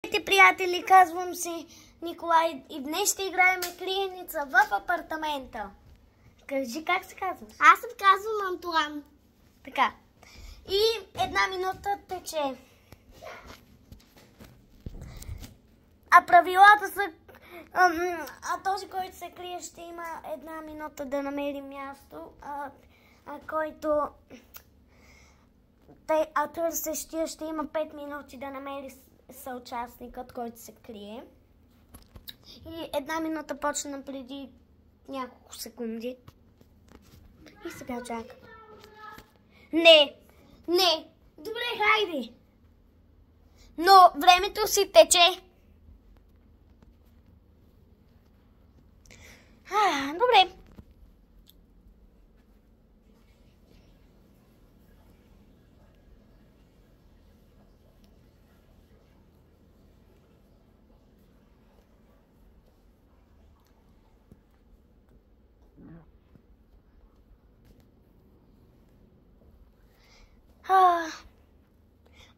Здравейте, приятели, казвам се Николай и днес ще играем криеница в апартамента. Кажи как се казваш? Аз се казвам Антуан. Така. И една минута тече. А правилата са... този, който се крие, ще има една минута да намери място, а търсещия ще има 5 минути да намери съучастникът, който се крие. И една минута почна преди няколко секунди. И сега чака. Не! Добре, хайде! Но времето си тече. Добре.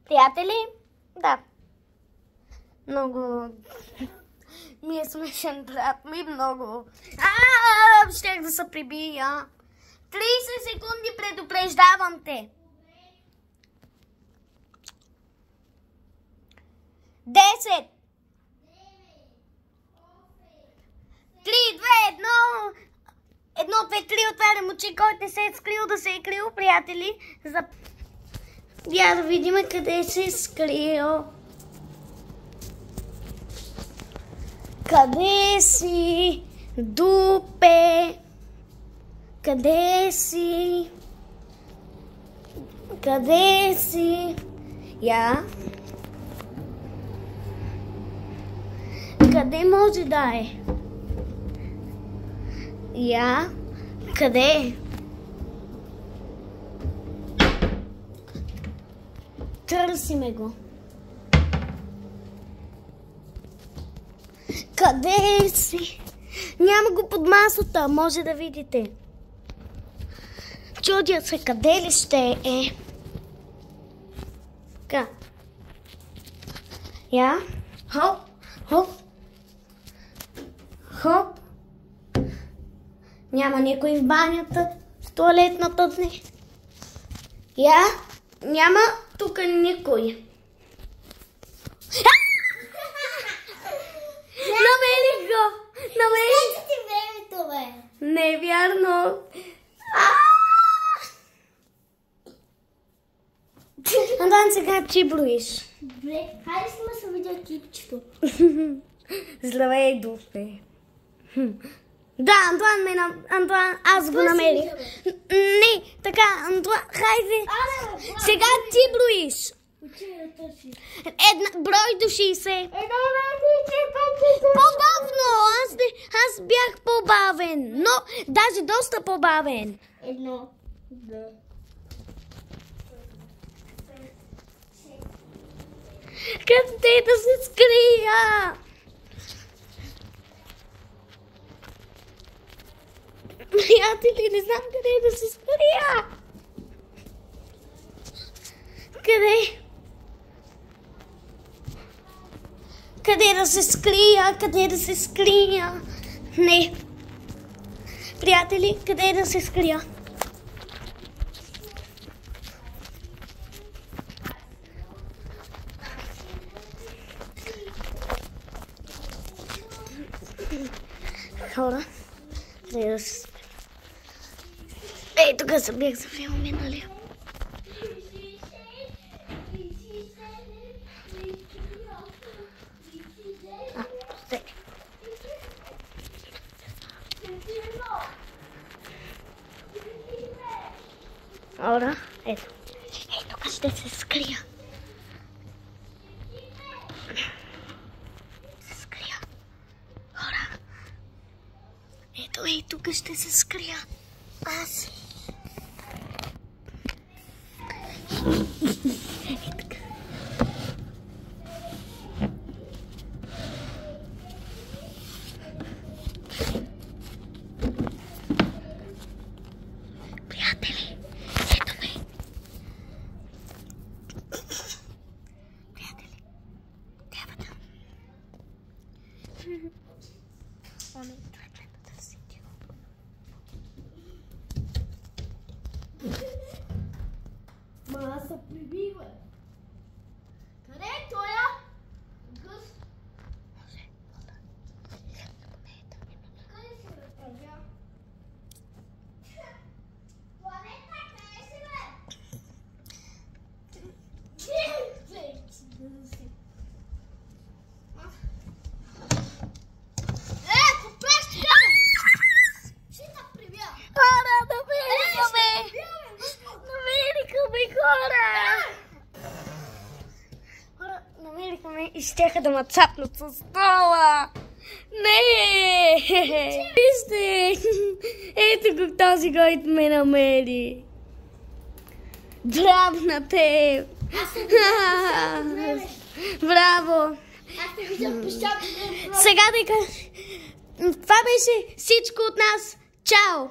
Приятели? Да. Много ми е смешен брат ми, много. Щях да се прибия. 30 секунди, предупреждавам те. 10. 3, 2, 1. 1, 2, 3, отварям очи, който не се е скрил, да се е крил, приятели. Я да видим къде се е скрил. Къде си, дупе? Къде си? Къде си? Я? Къде може да е? Я? Къде? Търсиме го. Къде си? Няма го под масата, може да видите. Чудя се, къде ли ще е? Така. Я? Хоп, хоп. Хоп. Няма никой в банята, в туалетната дни. Я? Няма тук никой. Намерих го! Намерих! Ти времето, бе. Не е вярно. Антуан, сега ти броиш. Добре, хайде сме се видя кипчето. Здравей, дупе. Да, Антуан, аз го намерих. Не, така, Антуан, хайде. Сега ти броиш. Брой до 60. По-бавно! Аз бях по-бавен, но даже доста по-бавен. 1, 2. Къде да се скрия? Приятели, не знам къде да се скрия. Къде? Къде да се скрия? Къде да се скрия? Не. Приятели, къде да се скрия? Хора, къде да се скрия? Ей, тук се бях за филми, нали? Ора, ето. Ей, тук ще се скрия. Се скрия. Хора. Ето, ей, тук ще се скрия. Аз. Ей, така. Приятели, ето ме. Приятели, трябва да О, не, трябва да търси тихо. Ма се прибива. Къде е тоя? Гъс. Може, вода. Къде си разправя? Планета, къде си бе? Купешка! Ще те прибия. Хора, намериха ме! Намериха ме, хора! Хора, намериха ме и щяха да ме цапнат с стола! Не! Вижте! Ето го този, който ме намери! Браво на теб! Браво! Аз те виждам пещата. Сега да кажа, това беше всичко от нас. Чао!